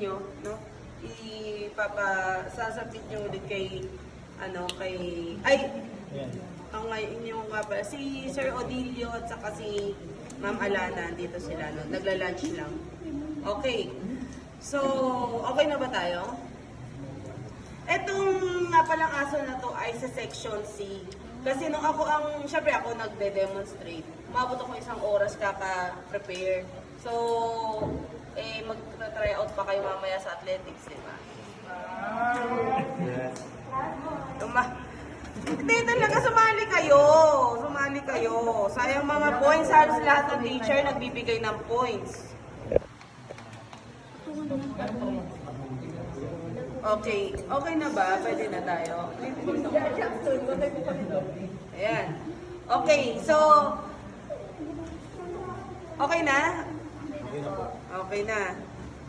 nyo, no? Sasabit nyo ulit kay, ay, ang inyong nga pala, si Sir Odilio at saka si Ma'am Alana, dito sila, no? Nagla-lunch lang. Okay. So, okay na ba tayo? Etong nga palang aso na to ay sa section C. Kasi nung syempre ako nagde-demonstrate, umabot ako 1 oras kaka-prepare. So, mag-try out pa kayo mamaya sa athletics, di ba? Yes. Hindi talaga, sumali kayo. Sumali kayo. Sayang mga points, halos lahat ng teacher nagbibigay ng points. Okay. Okay na ba? Pwede na tayo. Ayan. Okay, so okay na? Okay na.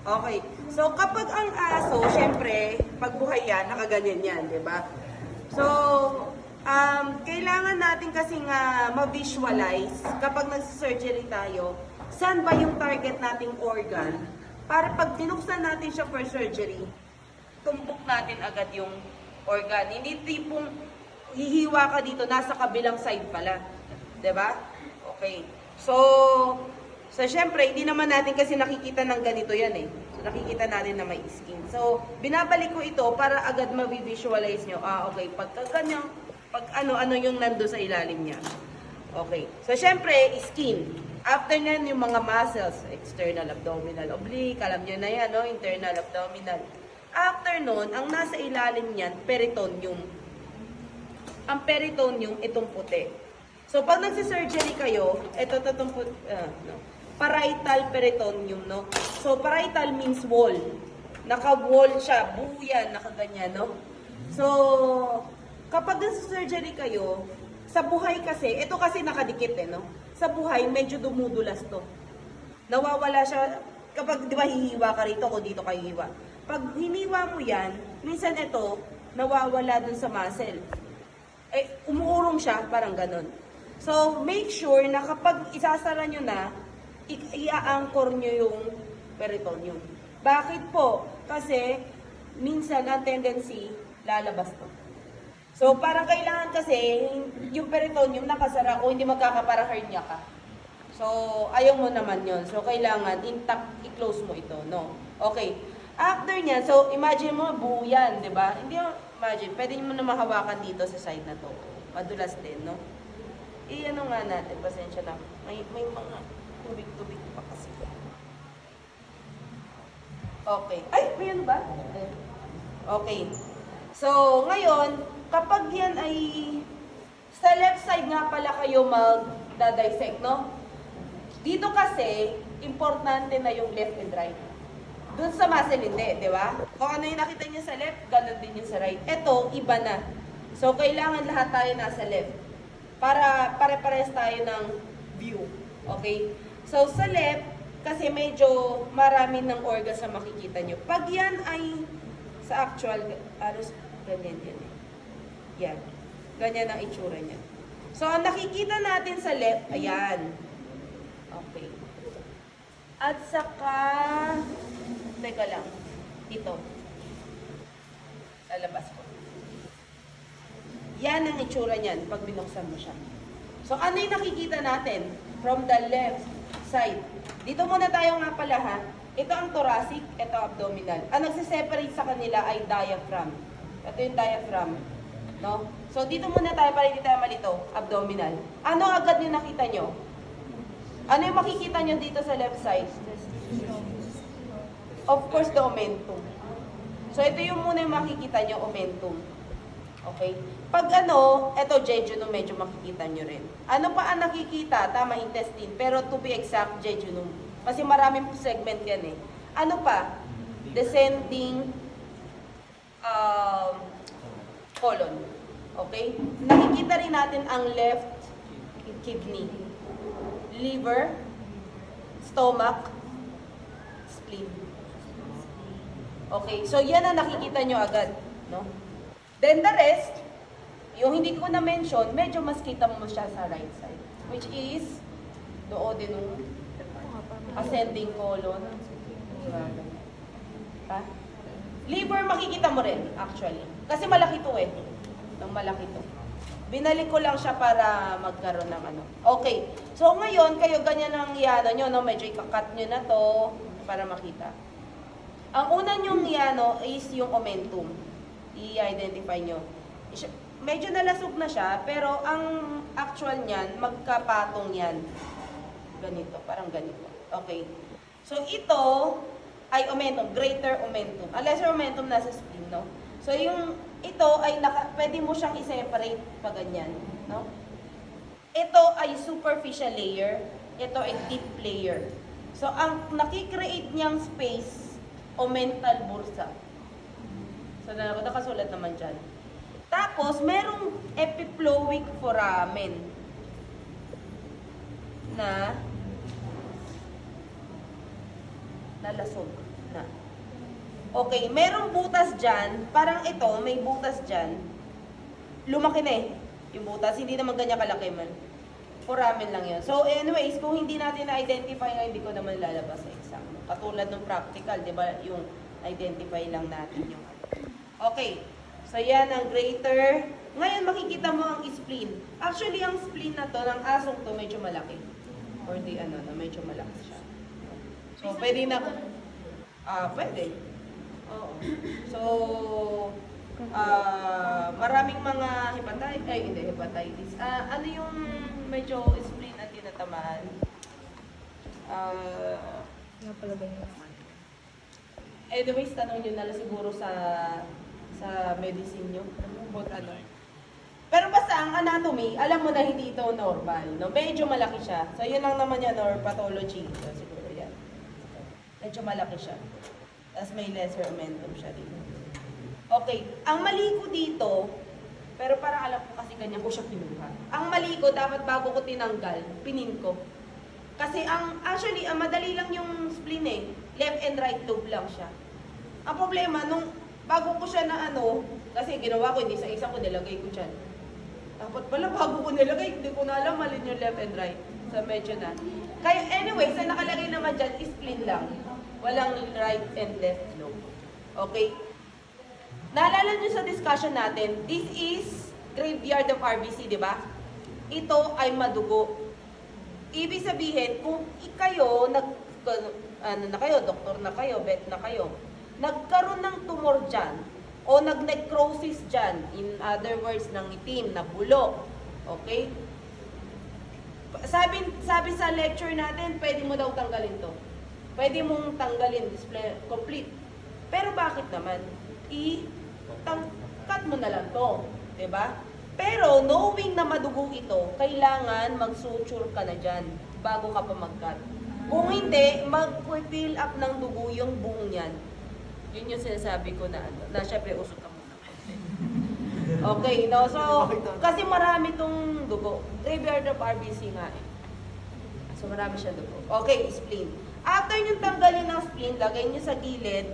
Okay. So kapag ang aso, syempre, pag buhay yan, nakaganyan yan, di ba? So, kailangan natin kasi nga ma-visualize kapag nag-surgery tayo, saan ba yung target nating organ para pag binuksan natin siya for surgery, tumbok natin agad yung organ. Hindi tipong hihiwa ka dito, nasa kabilang side pala. 'Di ba? Okay. So syempre, hindi naman natin kasi nakikita ng ganito yan eh. So, nakikita natin na may skin. So, binabalik ko ito para agad ma-visualize nyo. Okay, pag ano yung nando sa ilalim niya. Okay. So, syempre, skin. After nyan, yung mga muscles, external abdominal oblique, alam nyo na yan, no? Internal abdominal. After nun, ang nasa ilalim niyan, peritoneum. Ang peritoneum, itong puti. So, pag nagsisurgery kayo, ito parietal peritoneum, no? So, parietal means wall. Naka-wall siya, buo yan, nakaganyan, no? So, kapag nagsisurgery kayo, sa buhay kasi, ito kasi nakadikit no? Sa buhay, medyo dumudulas to. Nawawala siya, kapag, di ba, hihiwa ka rito, kung dito ka hihiwa. Pag hiniwa mo yan, minsan ito, nawawala dun sa muscle. Umuurong siya, parang ganun. So, make sure na kapag isasara nyo na, i-anchor nyo yung peritoneum. Bakit po? Kasi, minsan, ang tendency, lalabas to. So, parang kailangan kasi, yung peritoneum nakasara o hindi magkakaparang hernia ka. So, ayaw mo naman yon. So, kailangan intact, i-close mo ito, no? Okay. After niyan, so, imagine mo, buo yan, di ba? Hindi mo, imagine, pwede mo na mahawakan dito sa side na to. Madulas din, no? Ano nga natin, pasensya na. May mga tubig-tubig pa kasi. Okay. Ay, may ano ba? Okay. So, ngayon, kapag yan ay sa left side nga pala kayo mag-dissect, no? Dito kasi, importante na yung left and right. Doon sa muscle, hindi, di ba? Kung ano yung nakita niyo sa left, ganun din yung sa right. Ito, iba na. So, kailangan lahat tayo nasa left. Para pare-pares tayo ng view. Okay? So, sa left, kasi medyo marami ng organs na makikita nyo. Pag yan ay sa actual, ganyan yan. Yan. Ganyan ang itsura niya. So, ang nakikita natin sa left, ayan. Okay. At saka, teka lang, ito. Lalabas ko. Yan ang itsura niyan pag binuksan mo siya. So, ano yung nakikita natin? From the left side. Dito muna tayo nga pala ha. Ito ang thoracic, ito abdominal. Ang nagsiseparate sa kanila ay diaphragm. Ito yung diaphragm. No? So, dito muna tayo para hindi tayo malito. Abdominal. Ano agad yung nakita nyo? Ano yung makikita nyo dito sa left side? Of course, the omentum. So, ito yung muna yung makikita nyo, omentum. Okay? Pag ito jejunum, medyo makikita nyo rin. Ano pa ang nakikita? Tama, intestine. Pero to be exact, jejunum. Kasi maraming segment yan eh. Ano pa? Descending colon. Okay? Nakikita rin natin ang left kidney. Liver, stomach, spleen. Okay, so yan ang nakikita nyo agad, no? Then the rest, yung hindi ko na-mention, medyo mas kita mo siya sa right side, which is duodenum, ascending colon, Ha? Liver, makikita mo rin, actually. Kasi malaki to eh. Nang malaki to. Binalik ko lang siya para magkaroon ng ano. Okay. So, ngayon, kayo ganyan ang iano nyo, no? Medyo ikakat nyo na to para makita. Ang una nyong iano is yung omentum. I-identify nyo. Medyo nalasog na siya, pero ang actual niyan, magkapatong yan. Ganito, parang ganito. Okay. So, ito ay omentum, greater omentum. Ang lesser omentum nasa spleen, no? So, ito ay pwede mo siyang i-separate pa ganyan, no? Ito ay superficial layer, ito ay deep layer. So, ang nakikreate niyang space, omental bursa. So, nakasulat naman dyan. Tapos, merong epiploic foramen na nalasog na. Okay, merong butas dyan, parang ito, may butas dyan. Lumaki na eh, yung butas, hindi naman ganyan kalaki man. Foramen lang yun. So anyways, kung hindi natin na-identify nga, hindi ko naman lalabas sa exam. Katulad ng practical, di ba, yung identify lang natin yung okay, so yan ang greater. Ngayon makikita mo ang spleen. Actually, ang spleen na to, ng asong to, medyo malaki. Or di ano, medyo malaki siya. So, pwede na, pwede. Oo. So, maraming mga hepatitis. Ano yung medyo spleen na tinatamaan? Napalagay mo. Anyways, tanong nyo na lang siguro sa medicine nyo. Ano. Pero basta ang anatomy, alam mo na hindi ito normal. No? Medyo malaki siya. So, yun lang naman yan, or pathology. So, siguro yan. Medyo malaki siya. Tapos may lesser omentum siya dito. Okay. Ang mali ko dito, pero parang alam ko kasi ganyan ko siya pinuha. Ang mali ko, dapat bago ko tinanggal, pinin ko. Kasi actually, madali lang yung spleen eh. Left and right lobe lang siya. Ang problema, bago ko siya na kasi ginawa ko, hindi sa isa ko, nilagay ko dyan. Dapat pala, bago ko nilagay, hindi ko na alam, malin yung left and right. So, medyo na. Kaya, anyway, sa nakalagay naman dyan, spleen lang. Walang right and left lobe. Okay? Naalala nyo sa discussion natin, this is graveyard of RBC, di ba? Ito ay madugo. Ibig sabihin, kung kayo, doktor na kayo, vet na kayo, nagkaroon ng tumor dyan, o nag-necrosis dyan, in other words, ng itim, na bulok, okay? Sabi sa lecture natin, pwede mo daw tanggalin to. Pwede mong tanggalin, display, complete. Pero bakit naman? Cut mo na lang to, diba? Pero knowing na madugo ito, kailangan mag-suture ka na dyan bago ka pa mag-cut. Kung hindi, mag-fill up ng dugo yung buong yan. Yun yung sinasabi ko na syempre usok ka muna. Okay, no? So, kasi marami tong dugo. Graveyard of RBC nga eh. So, marami siya dugo. Okay, spleen. After nyo tanggalin ng spleen, lagay nyo sa gilid,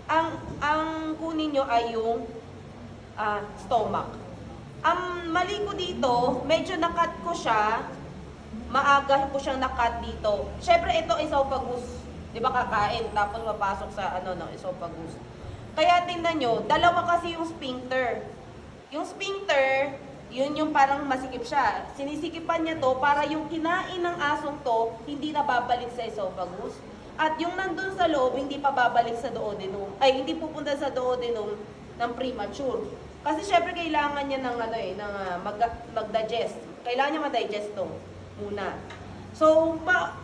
ang kunin nyo ay yung stomach. Ang mali ko dito, medyo nakat ko siya, maaga ko siyang nakat dito. Syempre, ito esophagus. Di ba kakain, tapos mapasok sa esophagus. Kaya tingnan nyo, dalawa kasi yung sphincter. Yung sphincter, yun yung parang masikip siya. Sinisikipan niya to para yung kinain ng asong to, hindi na babalik sa esophagus. At yung nandun sa loob, hindi pa babalik sa duodenum. Ay, hindi pupunta sa duodenum ng premature. Kasi syempre kailangan niya ng mag-digest. Kailangan niya ma-digest to muna. So,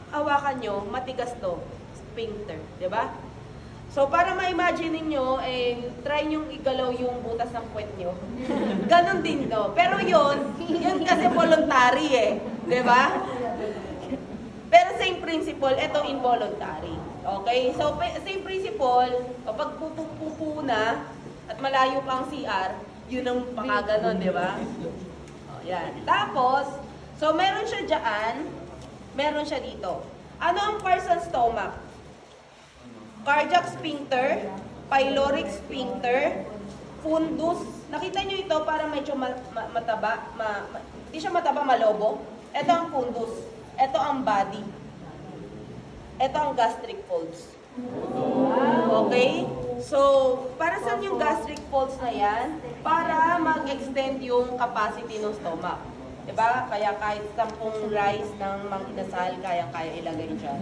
hawakan nyo, matigas to. Sphincter, di ba? So, para ma-imagine niyo try nyong igalaw yung butas ng puwet nyo. Ganon din to. Pero yun kasi voluntary eh. Di ba? Pero same principle, ito involuntary. Okay? So, same principle, kapag pupupo na, at malayo pang CR, yun ang pakaganon, di ba? O, yan. Tapos, so meron siya dyan, meron siya dito. Ano ang parts ng stomach? Cardiac sphincter, pyloric sphincter, fundus. Nakita nyo ito para medyo mataba, hindi siya mataba, malobo. Ito ang fundus. Ito ang body. Ito ang gastric folds. Okay? So, para saan yung gastric folds na yan? Para mag-extend yung capacity ng stomach. Diba? Kaya kahit 10 rice ng mang-inasal, kaya ilagay dyan.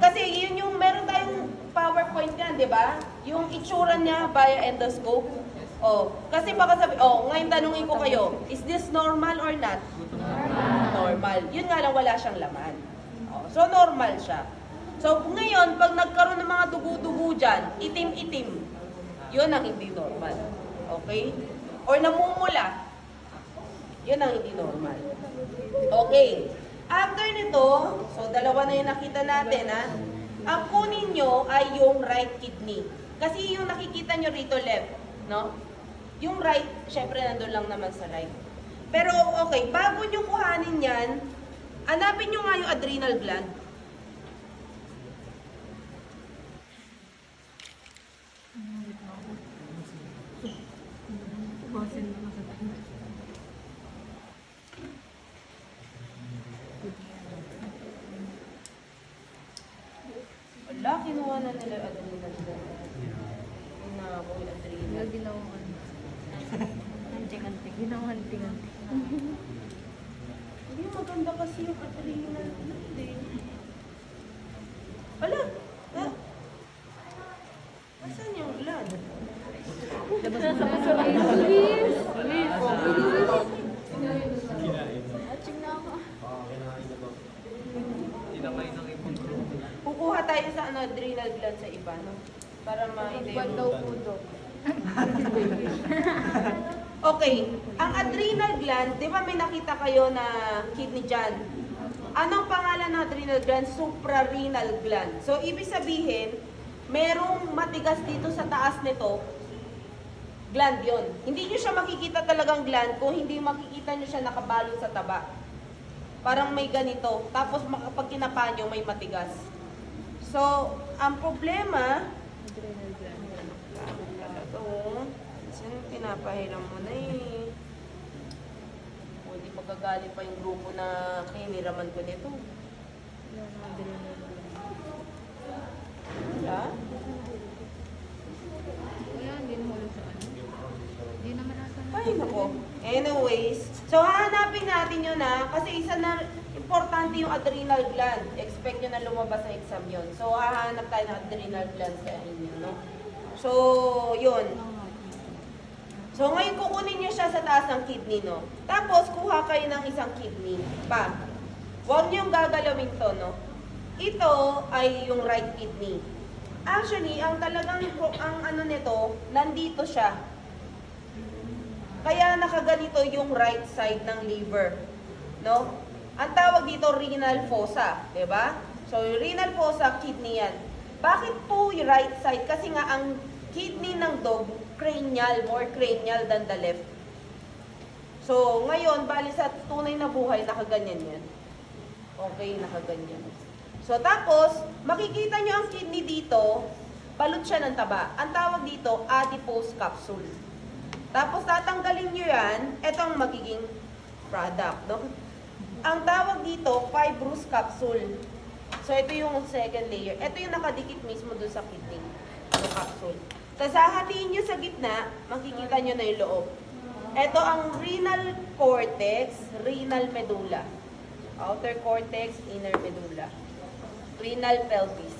Kasi yun yung, meron tayong PowerPoint yan, di ba? Yung itsura niya via endoscope. Oh, kasi baka sabi, ngayon tanungin ko kayo, is this normal or not? Normal. Yun nga lang, wala siyang laman. Oh, so, normal siya. So, ngayon, pag nagkaroon ng mga dugo-dugo dyan, itim-itim, yun ang hindi normal. Okay? Or namumula, yun ang hindi normal. Okay. After nito, so dalawa na yung nakita natin, ha? Ang kunin nyo ay yung right kidney. Kasi yung nakikita nyo rito left, no? Yung right, syempre nandun lang naman sa right. Pero okay, bago nyo kuhanin yan, hanapin nyo nga yung adrenal gland. Wala, kinuha na nila yung adrenal gland. Inako yung adrenal. Ginawan. Anting-anting. Ginawan anting-anting. Hindi, maganda kasi yung adrenal gland eh. Wala! Nasaan yung gland? Labas mo na sa Luis! Atching na ako. Kukuha tayo sa adrenal gland sa iba, no? Para Buwan daw po daw. Okay, ang adrenal gland, di ba may nakita kayo na kidney dyan? Anong pangalan ng adrenal gland? Suprarenal gland. So, ibig sabihin, merong matigas dito sa taas nito, gland yon. Hindi nyo siya makikita talagang gland kung hindi makikita nyo siya nakabalot sa taba. Parang may ganito. Tapos pag kinapa nyo, may matigas. So, ang problema, Adrenal gland. ito, sino pinapahiram mo na eh. O, di magagalit pa yung grupo na kiniraman ko nito. Yan ang adrenal gland. Wala? Kaya hindi nahulog sa ano. Hindi naman nasa Ay, nako. Anyways, so hahanapin natin yun kasi isa na importante yung adrenal gland. Expect nyo na lumabas sa exam yun. So, hahanap tayo ng adrenal gland sa inyo, no? So, yun. So, ngayon kukunin nyo siya sa taas ng kidney, no? Tapos, kuha kayo ng isang kidney pa. Huwag nyo gagalawin to, no? Ito ay yung right kidney. Actually, ang talagang, ang ano nito, nandito siya. Kaya nakaganito yung right side ng liver, no? Ang tawag dito renal fossa, 'di ba? So yung renal fossa, kidney yan. Bakit po yung right side? Kasi nga ang kidney ng dog cranial, more cranial than the left. So ngayon, bali sa tunay na buhay, nakaganyan yan. Okay, nakaganyan. So tapos, makikita nyo ang kidney dito, balot siya ng taba. Ang tawag dito, adipose capsule. Tapos tatanggalin nyo yan, ito ang magiging product, no? Ang tawag dito, fibrous capsule. So ito yung second layer. Ito yung nakadikit mismo doon sa kidney, yung capsule. Tapos hahatiin nyo sa gitna, makikita nyo na yung loob. Ito ang renal cortex, renal medulla. Outer cortex, inner medulla. Renal pelvis.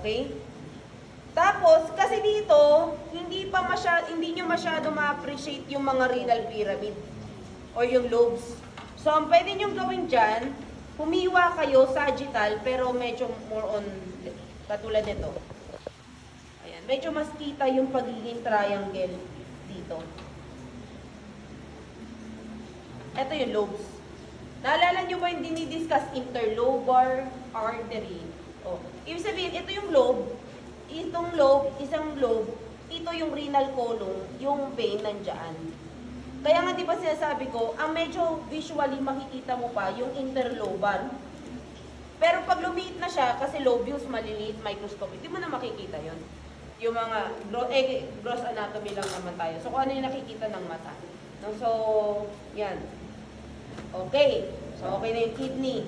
Okay? Tapos, kasi dito, hindi nyo masyado ma-appreciate yung mga renal pyramid or yung lobes. So, ang pwede nyo gawin dyan, humiwa kayo sagittal, pero medyo more on, katulad nito. Ayan, medyo mas kita yung pagiging triangle dito. Ito yung lobes. Naalala nyo ba yung dinidiscuss interlobar artery? Oh, ibig sabihin, ito yung lobe. Itong lobe, isang lobe, ito yung renal column, yung vein nandyan. Kaya nga di ba sinasabi ko, ang medyo visually makikita mo pa yung interlobar. Pero pag lumiit na siya, kasi lobules maliliit, microscopic, di mo na makikita yon. Yung mga gross anatomy lang naman tayo. So kung ano yung nakikita ng mata. No? So, yan. Okay. So, okay na yung kidney.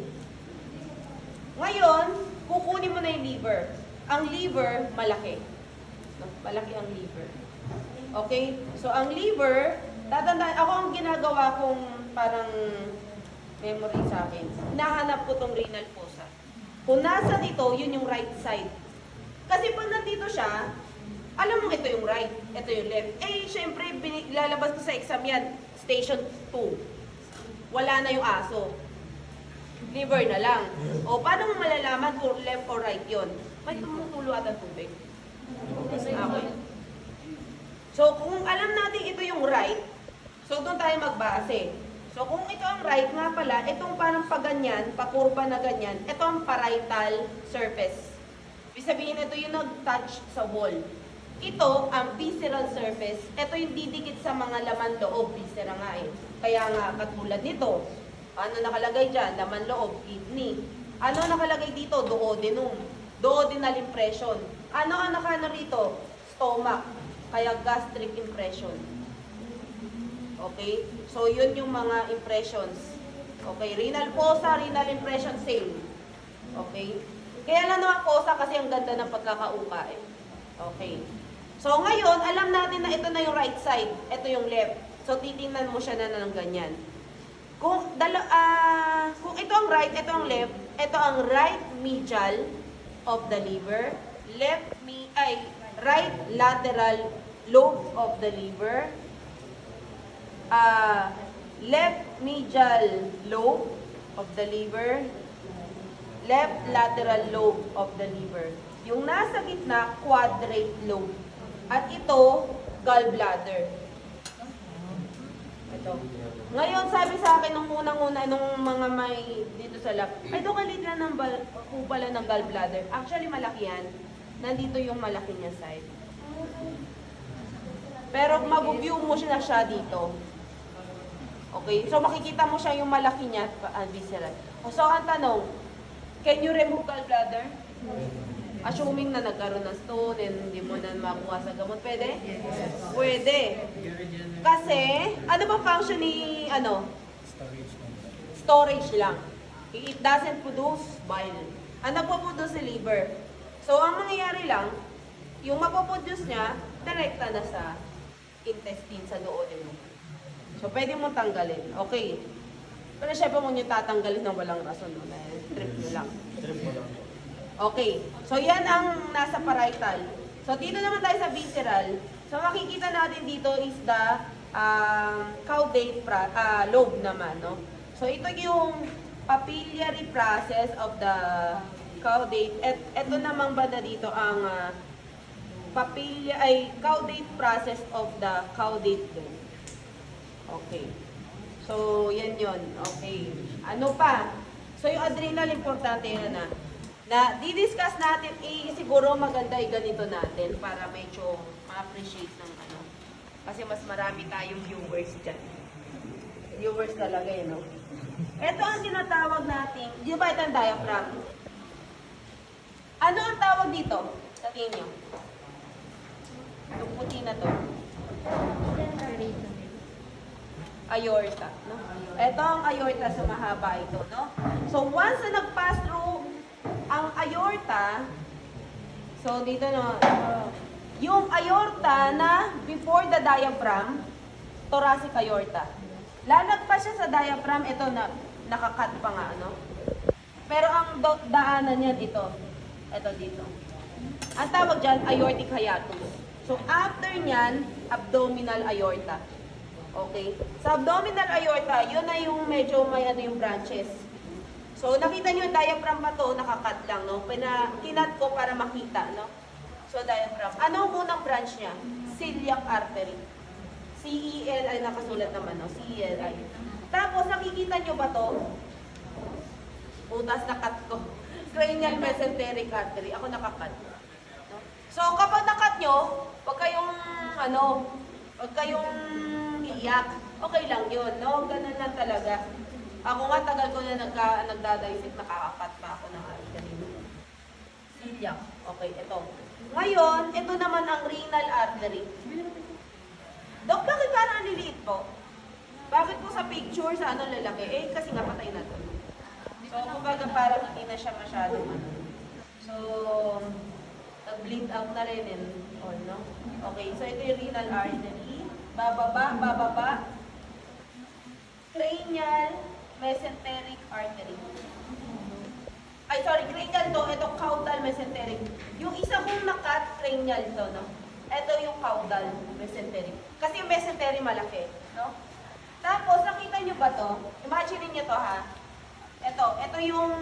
Ngayon, kukunin mo na yung liver. Ang liver, malaki. No? Malaki ang liver. Okay? So, ang liver, tatandaan, ako ang ginagawa kong parang memory sa akin. Hinahanap ko tong renal fossa. Kung nasa dito, yun yung right side. Kasi pag nandito siya, alam mo ito yung right, ito yung left. Eh, syempre, lalabas ko sa exam yan, station 2. Wala na yung aso. Liver na lang. O, paano mo malalaman kung left or right yun? May tumutulo at ang tubig. Okay. So, kung alam natin ito yung right, so doon tayo magbase. So, kung ito ang right nga pala, itong parang paganyan, pakurba na ganyan, ito ang parietal surface. Ibig sabihin, ito yung nag-touch sa wall. Ito, ang visceral surface, ito yung didikit sa mga laman loob, viscera nga eh. Kaya nga, katulad nito, ano nakalagay dyan? Laman loob, kidney. Ano nakalagay dito? Duodenum. Duodenal impression. Ano ang nakano rito? Stomach. Kaya gastric impression. Okay? So, yun yung mga impressions. Okay? Renal fossa, renal impression, same. Okay? Kaya lang naman fossa kasi ang ganda ng pagkakauka eh. Okay. So, ngayon, alam natin na ito na yung right side. Ito yung left. So, titingnan mo siya na ng ganyan. Kung ito ang right, ito ang left, ito ang right medial of the liver, right lateral lobe of the liver, left medial lobe of the liver, left lateral lobe of the liver. Yung nasa gitna, quadrate lobe. At ito, gallbladder. Ito. Ngayon, sabi sa akin nung unang-una, nung mga may dito sa lab, ay doon kalit lang ng kupala ng gallbladder. Actually, malaki yan. Nandito yung malaki niya side. Pero mag-view mo siya dito. Okay? So, makikita mo siya yung malaki niya, visceral. So, ang tanong, can you remove gallbladder? Assuming na nagkaroon ng stone and hindi mo na makuha sa gamot, pwede? Pwede. Kasi, ano ba function ni, Storage lang. It doesn't produce bile. Ang nagpo-produce si liver. So, ang mangyayari lang, yung mapoproduce niya, direkta na sa intestine, sa duodenum. So, pwede mo tanggalin. Okay. Pero syempre mo nyo tatanggalin ng walang rason. No? Trip nyo lang. Okay. So, yan ang nasa parietal. So, dito naman tayo sa visceral. So, makikita natin dito is the caudate lobe naman, no? So, ito yung papillary process of the caudate. Ito namang banda dito ang caudate process of the caudate lobe. Okay. So, yan yun. Okay. Ano pa? So, yung adrenal, importante yun na di-discuss natin, siguro maganda ganito natin para medyo ma-appreciate ng kasi mas marami tayong viewers dyan. Viewers talaga no? Ito ang tinatawag natin, di ba ito ang diaphragm? Ano ang tawag dito? Sa tingin nyo? Yung puti na to. Aorta, no? Ito ang aorta sa mahaba ito, no? So, once na nag-pass through ang aorta, so dito no, yung aorta na before the diaphragm, thoracic aorta. Lalagpas siya sa diaphragm, ito na, nakakat pa nga, no? Pero ang daanan niyan ito dito. Ang tawag dyan, aortic hiatus. So, after niyan, abdominal aorta. Okay? Sa abdominal aorta, yun na yung medyo may yung branches. So, nakita nyo yung diaphragm pa to, nakakat lang, no? Kinat ko para makita, no? So, diaphragm. Ano ang unang branch niya? Celiac artery. C-E-L-I, nakasulat naman, no? C-E-L-I. Tapos, nakikita nyo ba to? Butas nakat ko. Cranial mesenteric artery. Ako nakakat. No? So, kapag nakat nyo, huwag kayong iyak. Okay lang yun, no? Ganun lang talaga. Ako nga, tagal ko na nagdadisect, nakakakat pa ako ng artery. Celiac. Okay, ito. Ngayon, ito naman ang renal artery. Dok, bakit parang ang liliit po? Bakit po sa picture, sa lalaki? Eh, kasi nga patay na to. So, kumbaga parang hindi na siya masyadong So, nag-bleed out na rin. example, no? Okay, so ito yung renal artery. Bababa, bababa. Cranial mesenteric artery. Ay, sorry, cranial to. Ito caudal mesenteric. Yung isa kong nakat, cranial to, no? Ito yung caudal mesenteric. Kasi yung mesentery malaki, no? Tapos, nakita nyo ba to? Imagine niyo to, ha? Ito yung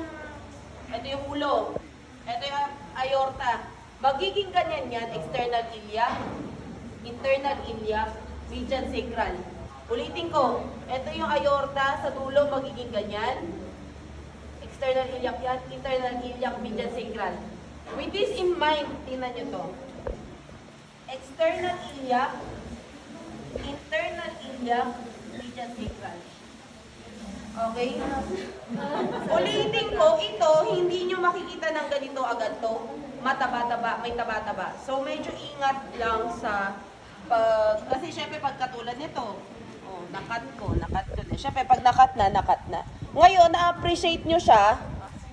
ulo. Ito yung aorta. Magiging ganyan yan, external iliac, internal iliac, median sacral. Ulitin ko, ito yung aorta, sa dulo magiging ganyan. External iliac yan, internal iliac, median sacral. With this in mind, tingnan nyo to. External iliac, internal iliac, median sacral. Okay? Ulitin ko, ito, hindi nyo makikita ng ganito agad to. Mataba-taba, may taba-taba. So, medyo ingat lang sa kasi syempre pag katulad nito, nakat ko na. Syempre pag nakat na. Ngayon, na-appreciate nyo siya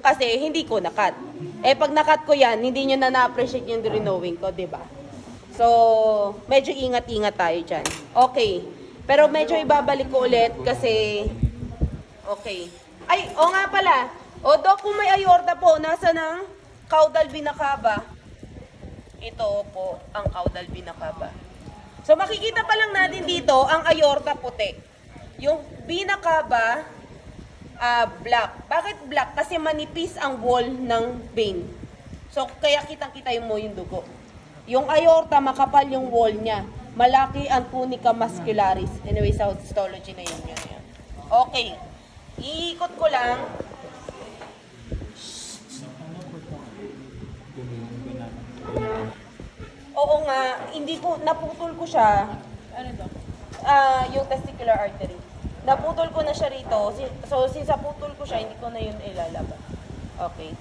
kasi hindi ko nakat. Pag nakat ko yan, hindi nyo na-appreciate yung drenowing ko, di ba? So, medyo ingat-ingat tayo dyan. Okay. Pero medyo ibabalik ko ulit kasi okay. Ay, nga pala. Dok, kung may aorta po, nasa ng caudal vena cava. Ito po ang caudal vena cava. So, makikita pa lang natin dito ang aorta puti. Yung vena cava, black. Bakit black? Kasi manipis ang wall ng vein. So, kaya kitang-kita mo yung dugo. Yung aorta, makapal yung wall niya. Malaki ang tunica muscularis. Anyway, sa histology na yun. Okay. Iikot ko lang. Oo nga, hindi ko, naputol ko siya. Ano to? Yung testicular artery. Naputol ko na siya rito. So, since naputol ko siya, hindi ko na yun ilalabas. Okay.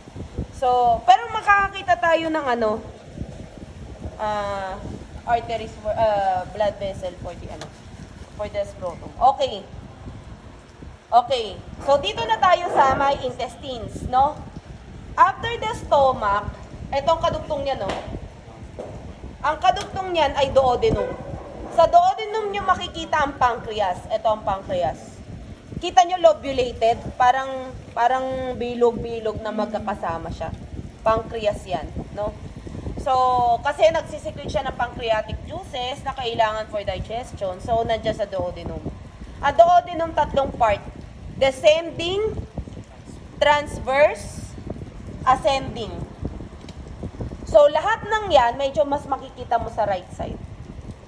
So, pero makakakita tayo ng arteries, blood vessel for the scrotum. Okay. Okay. So, dito na tayo sa my intestines, no? After the stomach, etong kadugtong niya, no? Ang kadugtong niyan ay duodenum. Sa duodenum niyo makikita ang pancreas. Ito ang pancreas. Kita niyo lobulated, parang bilog-bilog na magkakasama siya. Pancreas yan, no? So, kasi nagsisecrete siya ng pancreatic juices na kailangan for digestion. So, nandiyan sa duodenum. Ang duodenum, tatlong part. Descending, transverse, ascending. So, lahat ng yan, medyo mas makikita mo sa right side.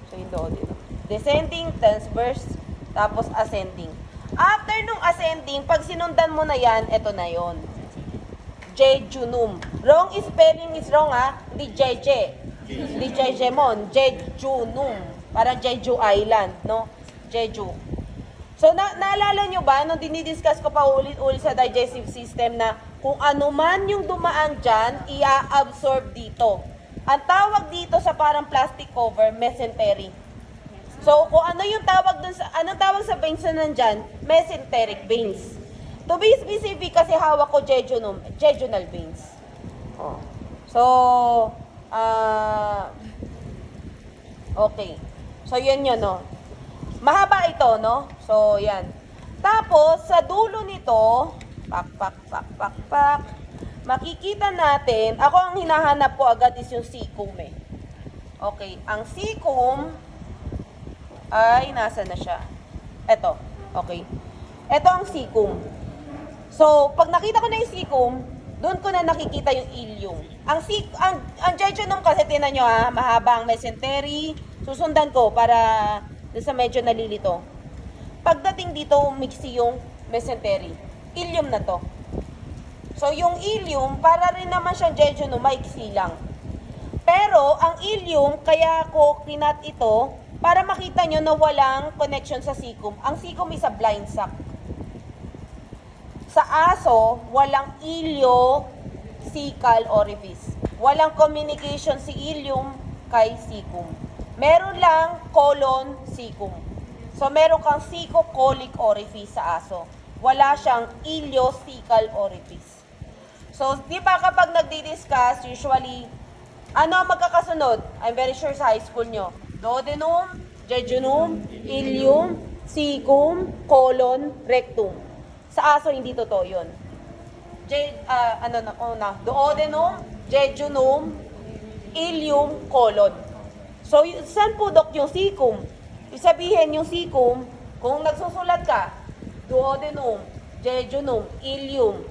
So, yung duodenum. Descending, transverse, tapos ascending. After nung ascending, pag sinundan mo na yan, eto na yon. Jejunum. Wrong spelling is wrong, ha? Hindi jeje. Hindi jejemon. Jejunum. Parang Jeju Island, no? Jeju. So, naalala nyo ba, nung dinidiscuss ko pa ulit-ulit sa digestive system na kung ano man yung dumaan dyan, i-absorb dito. Ang tawag dito sa parang plastic cover, mesentery. So, kung ano yung tawag dun sa, anong tawag sa veins na nandyan? Mesenteric veins. To be specific, kasi hawak ko jejunal veins. So, okay. So, yun yun, no? Mahaba ito, no? So, yan. Tapos, sa dulo nito, pak. Makikita natin, ako ang hinahanap ko agad is yung cecum, eh. Okay, ang cecum ay, nasa na siya? Ito, okay. Ito ang cecum. So, pag nakita ko na yung cecum, doon ko na nakikita yung ilium. Ang jejunum kasi, tinan nyo ha, mahaba ang mesentery. Susundan ko para sa medyo nalilito. Pagdating dito, mixi yung mesentery. Ilium na to. So, yung ilium, para rin naman siyang jejunum, maiksi lang. Pero, ang ilium, kaya ko kinat ito, para makita nyo na walang connection sa cecum. Ang cecum is a blind sac. Sa aso, walang iliocecal orifice. Walang communication si ilium kay cecum. Meron lang colon cecum. So, meron kang cecocolic orifice sa aso. Wala siyang iliocecal orifice. So, di ba kapag nagdi-discuss, usually, Ano ang magkakasunod? I'm very sure sa high school nyo. Duodenum, jejunum, ileum, cecum, colon, rectum. Sa aso, hindi totoo yun. Duodenum, jejunum, ileum, colon. So, saan po, Dok, yung cecum? Isabihin yung cecum, kung nagsusulat ka, duodenum, jejunum, ileum,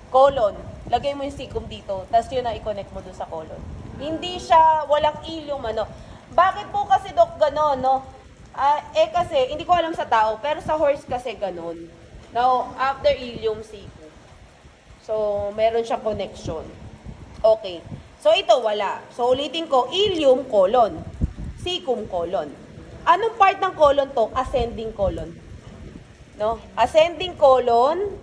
colon, lagay mo yung cecum dito, tapos yun na i-connect mo dun sa colon. Hindi siya, walang ileum, ano. Bakit po kasi, Dok, ganon, no? Kasi, hindi ko alam sa tao, pero sa horse kasi ganon. Now, after ileum, cecum. So, meron siyang connection. Okay. So, ito wala. So, ulitin ko, ileum, colon. Cecum, colon. Anong part ng colon to? Ascending colon. No? Ascending colon.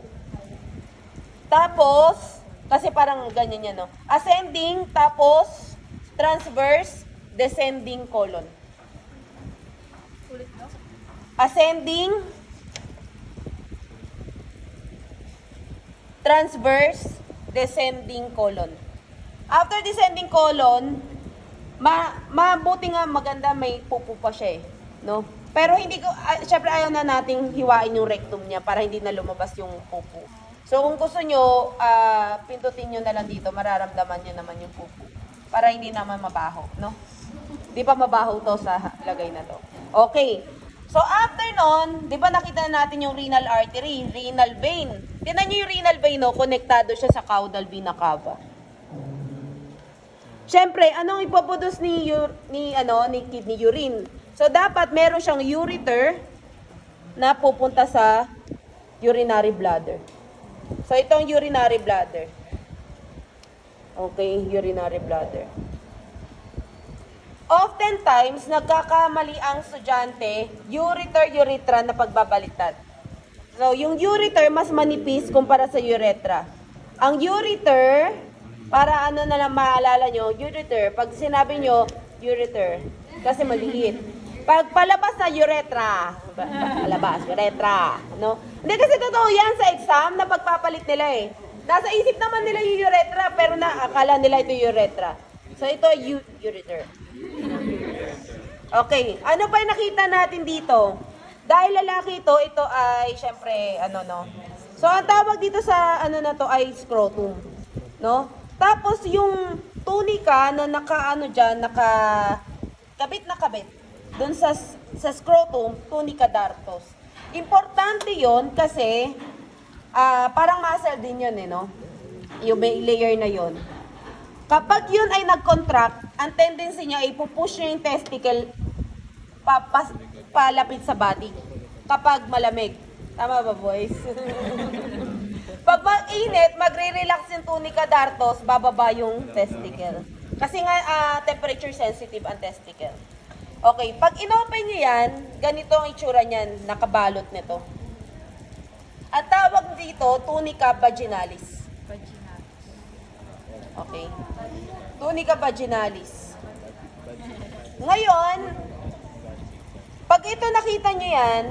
Tapos, kasi parang ganyan yan, no? Ascending, tapos, transverse, descending colon. Ulit daw. Ascending, transverse, descending colon. After descending colon, mabuti nga maganda may pupo pa siya eh, no? Pero hindi ko, syempre ayaw na nating hiwain yung rectum niya para hindi na lumabas yung pupo. So kung gusto nyo, pindutin nyo na lang dito, mararamdaman nyo naman yung pupo. Para hindi naman mabaho, no? Di pa mabaho to sa lagay na to. Okay. So after nun, di ba nakita natin yung renal artery, renal vein. Tingnan nyo yung renal vein, no? Konektado siya sa caudal vena cava. Siyempre, anong ipoproduce ni kidney urine? So, dapat meron siyang ureter na pupunta sa urinary bladder. So, itong urinary bladder. Okay, urinary bladder. Oftentimes, nagkakamali ang estudyante, ureter-urethra na pagbabaliktad. So, yung ureter mas manipis kumpara sa urethra. Ang ureter, para ano na lang maalala nyo, ureter, pag sinabi nyo, ureter, kasi maliit. Pag palabas na urethra, palabas, urethra, no? Hindi kasi totoo yan sa exam na pagpapalit nila eh. Nasa isip naman nila yung urethra, pero akala nila ito urethra. So ito, ureter. Okay, ano pa yung nakita natin dito? Dahil lalaki ito ay, syempre, So ang tawag dito sa, to ay scrotum, no? Tapos yung tunika na kabit na kabit doon sa scrotum, tunica dartos. Importante 'yon kasi parang muscle din 'yon no. Yung layer na 'yon. Kapag 'yun ay nag-contract, ang tendency niya ay pupush niya yung testicle palapit sa body kapag malamig. Tama ba, boys? Pag mag-init, magre-relax yung tunica dartos, bababa yung testicle. Kasi nga, temperature sensitive ang testicle. Okay, pag inopen nyo yan, ganito ang itsura niyan, nakabalot nito. At tawag dito, tunica vaginalis. Okay. Tunica vaginalis. Ngayon, pag ito nakita nyo yan,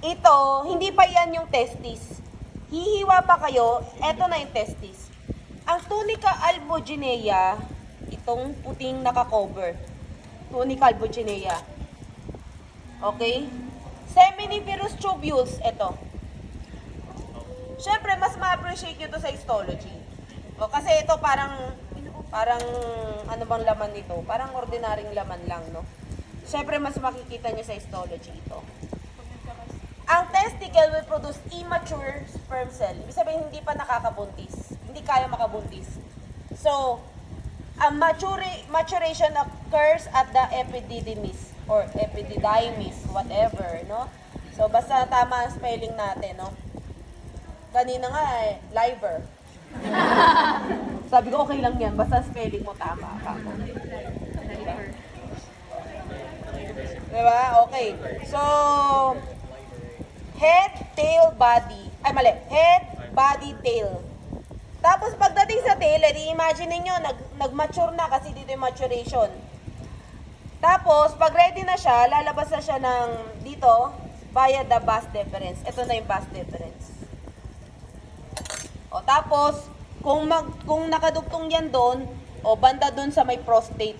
ito, hindi pa yan yung testis. Hihiwa pa kayo, eto na yung testis. Ang tunica albuginea, itong puting nakakover. Tunica albuginea. Okay? Seminiferous tubules, eto. Siyempre, mas ma-appreciate nyo to sa histology. O, kasi ito parang, ano bang laman nito? Parang ordinaryong laman lang, no? Siyempre, mas makikita nyo sa histology ito. Ang testicle will produce immature sperm cell. Ibig sabihin, hindi pa nakakabuntis. Hindi kaya makabuntis. So, ang maturation occurs at the epididymis or epididymis, whatever, no? So, basta tama ang spelling natin, no? Kanina nga, liver. Sabi ko, okay lang yan. Basta spelling mo tama. Diba? Okay. So, head, tail, body. Ay, mali. Head, body, tail. Tapos, pagdating sa tail, i-imagine niyo nag-mature na kasi dito yung maturation. Tapos, pag ready na siya, lalabas na siya ng dito, via the vas deferens. Ito na yung vas deferens. O, tapos, kung nakadugtong yan doon, O banda dun sa may prostate.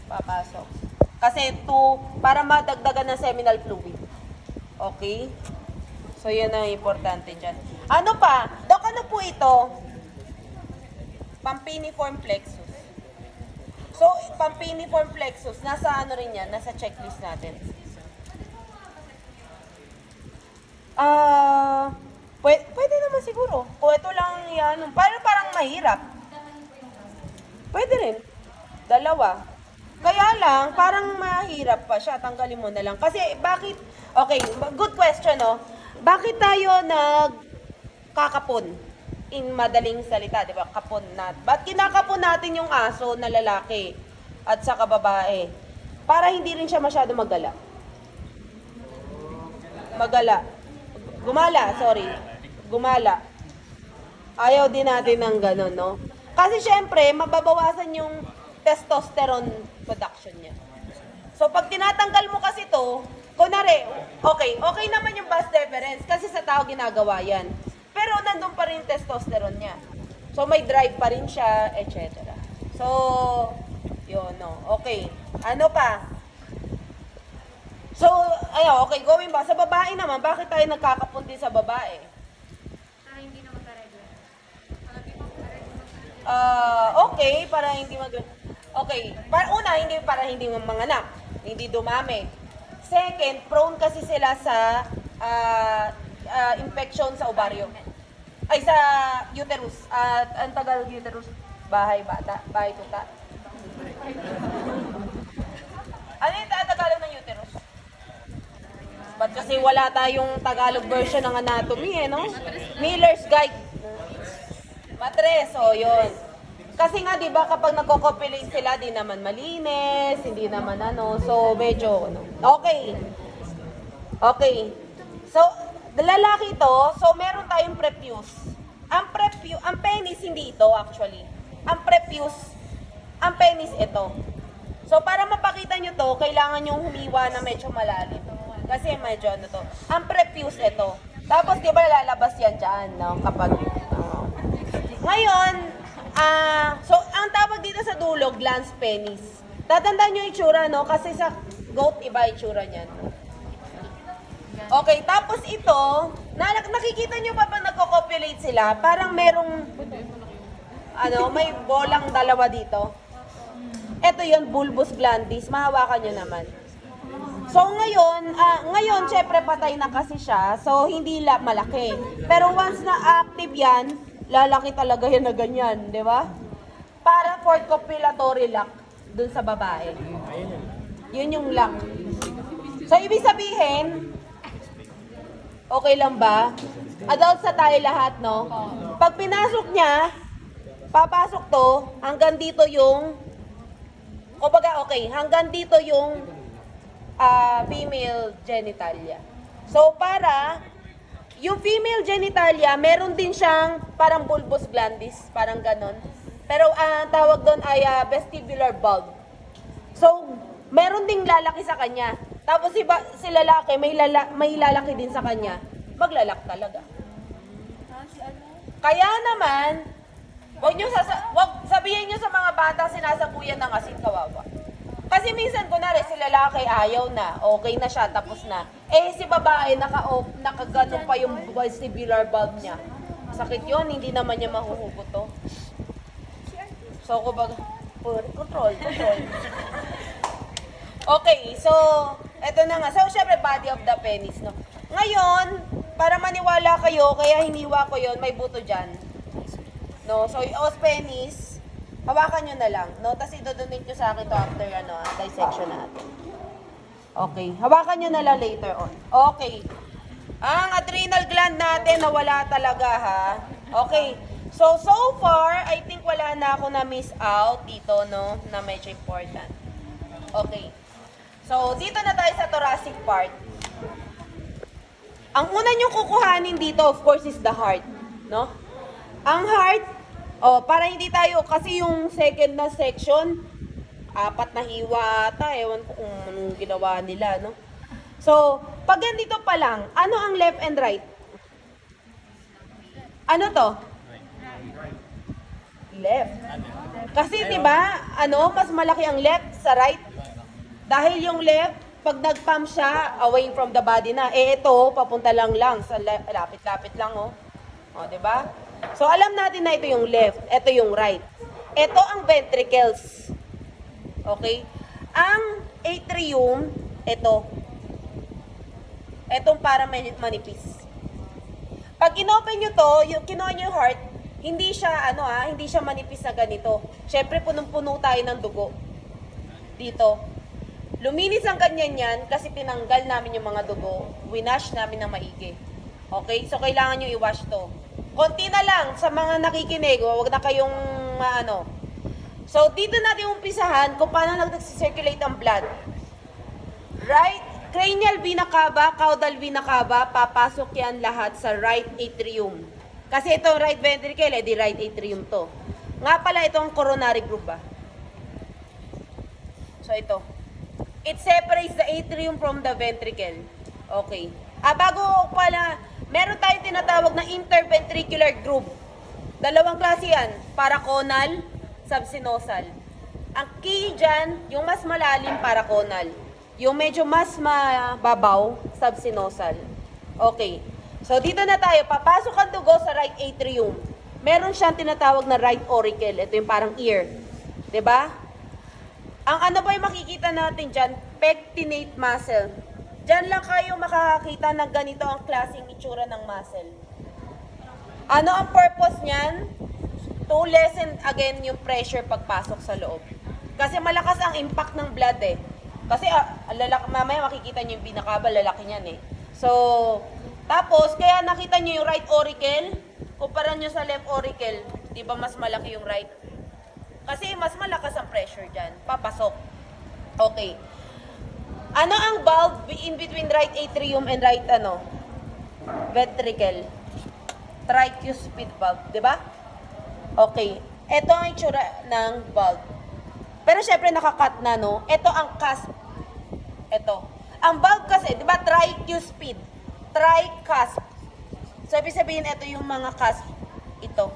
Papasok. Kasi para madagdagan ng seminal fluid. Okay? So, yan ang importante dyan. Ano pa? Dok, ano po ito? Pampiniform plexus. So, pampiniform plexus, nasa ano rin yan? Nasa checklist natin. Pwede naman siguro. Kung ito lang yan, parang mahirap. Pwede rin. Dalawa. Kaya lang, parang mahirap pa siya. Tanggalin mo na lang. Kasi, bakit? Okay, good question, no? Bakit tayo nagkakapon? In madaling salita, di ba? Kapon na. Ba't kinakapon natin yung aso na lalaki at saka babae? Para hindi rin siya masyado magala. Gumala. Ayaw din natin ng ganun, no? Kasi syempre, mababawasan yung testosterone production niya. So, pag tinatanggal mo kasi to, kunwari, okay naman yung vas deferens kasi sa tao ginagawa yan. Pero nandun pa rin yung testosterone niya. So, may drive pa rin siya, etc. So, yun, no? Okay. Ano pa? So, okay, going ba? Sa babae naman, bakit tayo nagkakapunti sa babae? Para hindi na magka-regular. Okay, para hindi Okay, para hindi manganak, hindi dumami. Second, prone kasi sila sa infection sa ovaryo. Ay, sa uterus. Ang tagal uterus, bahay tuta. Ano yung Tagalog ng uterus? Ba't kasi wala tayong Tagalog version ng anatomy, no? Miller's Guide. Matres, yun. Kasi nga, di ba, kapag nagko-copulate sila, di naman malinis, hindi naman so medyo, Okay. So, lalaki to, so meron tayong prepuce. Ang penis, hindi ito actually. Ang penis ito. So, para mapakita nyo to, kailangan nyo humiwa na medyo malalim. Kasi medyo to. Ang prepuce ito. Tapos, di ba, lalabas yan dyan, no? Kapag, Ngayon, so, ang tawag dito sa dulo, glans penis. Tatandaan nyo yung itsura, no? Kasi sa goat, iba itsura niyan. Okay, tapos ito, nakikita nyo pa pag nagko-copulate sila, parang merong, may bolang dalawa dito. Ito yon bulbus glandis, mahawakan nyo naman. So ngayon, syempre patay na kasi siya, so hindi malaki. Pero once na active yan, lalaki talaga yan na ganyan, di ba? Para for copulatory lock dun sa babae. Yun yung lock. So ibig sabihin, okay lang ba? Adults na tayo lahat, no? Pag pinasok niya, papasok to, hanggang dito yung, hanggang dito yung female genitalia. So, yung female genitalia, meron din siyang parang bulbus glandis, parang ganon. Pero ang tawag doon ay vestibular bulb. So, meron ding lalaki sa kanya. Tapos si lalaki, may lalaki din sa kanya. Maglalak talaga. Kaya naman, wag sabihin nyo sa mga bata sinasabuyan ng asin, kawawa. Kasi minsan, kunwari, si lalaki ayaw na, okay na siya, tapos na. Si babae, nakagano pa yung vestibular bulb niya. Sakit yun, hindi naman niya mahuhugot to. So, control. Okay, so, eto na nga. So, syempre, body of the penis, no? Ngayon, para maniwala kayo, kaya hiniwa ko yon, may buto dyan. No? So, yung penis, hawakan nyo na lang, no? Tapos idodonate nyo sa akin to after, dissection natin. Okay, hawakan nyo na lang later on. Okay. Ang adrenal gland natin, nawala talaga, ha? Okay. So far, I think wala na ako na miss out dito, no? Na medyo important. Okay. So, dito na tayo sa thoracic part. Ang una nyo kukuhanin dito, of course, is the heart. No? Ang heart, para hindi tayo, kasi yung second na section, 4 na hiwa ata, ewan ko kung anong ginawa nila, no? So, pag ganito pa lang, ano ang left and right? Ano to? Left. Kasi 'di ba, mas malaki ang left sa right. Dahil yung left, pag nag-pump siya, away from the body na. Ito, papunta lang sa lapit-lapit lang, oh. O, 'di ba? So, alam natin na ito yung left, ito yung right. Ito ang ventricles. Okay? Ang atrium, ito. Itong para manipis. Pag inopen nyo to, yung kinuha nyo yung heart, hindi siya, hindi siya manipis na ganito. Siyempre, punong-puno tayo ng dugo. Dito. Luminis ang ganyan yan kasi tinanggal namin yung mga dugo. Winash namin ng maigi. Okay? So, kailangan nyo i-wash to. Konti na lang sa mga nakikinig. Huwag na kayong So, dito natin umpisahan kung paano nag-circulate ang blood. Right? Cranial vena cava, caudal vena cava, papasok yan lahat sa right atrium. Kasi ito right ventricle, di right atrium to. Nga pala itong coronary groove ba? So ito. It separates the atrium from the ventricle. Okay. Bago pala, meron tayong tinatawag na interventricular groove. Dalawang klase yan, paraconal, subsinosal. Ang key dyan, yung mas malalim, paraconal. Yung medyo mas mababaw, subsinosal. Okay. So, dito na tayo. Papasok ang dugo sa right atrium. Meron siyang tinatawag na right auricle. Ito yung parang ear. 'Di ba? Ang ano ba yung makikita natin dyan? Pectinate muscle. Dyan lang kayo makakakita na ganito ang klaseng itsura ng muscle. Ano ang purpose niyan? To lessen again yung pressure pagpasok sa loob. Kasi malakas ang impact ng blood eh. Kasi mamaya makikita nyo yung binakaba, lalaki niyan eh. So, tapos, kaya nakita nyo yung right auricle, kumpara nyo sa left auricle, di ba mas malaki yung right? Kasi mas malakas ang pressure dyan, papasok. Okay. Ano ang valve in between right atrium and right ventricle? Tricuspid valve, di ba? Okay. Ito ang itsura ng valve. Pero syempre nakakat na, no? Ito ang cusp. Ito. Ang valve kasi, di ba, tricuspid. Tricusp. So, ibig sabihin, ito yung mga cusp. Ito.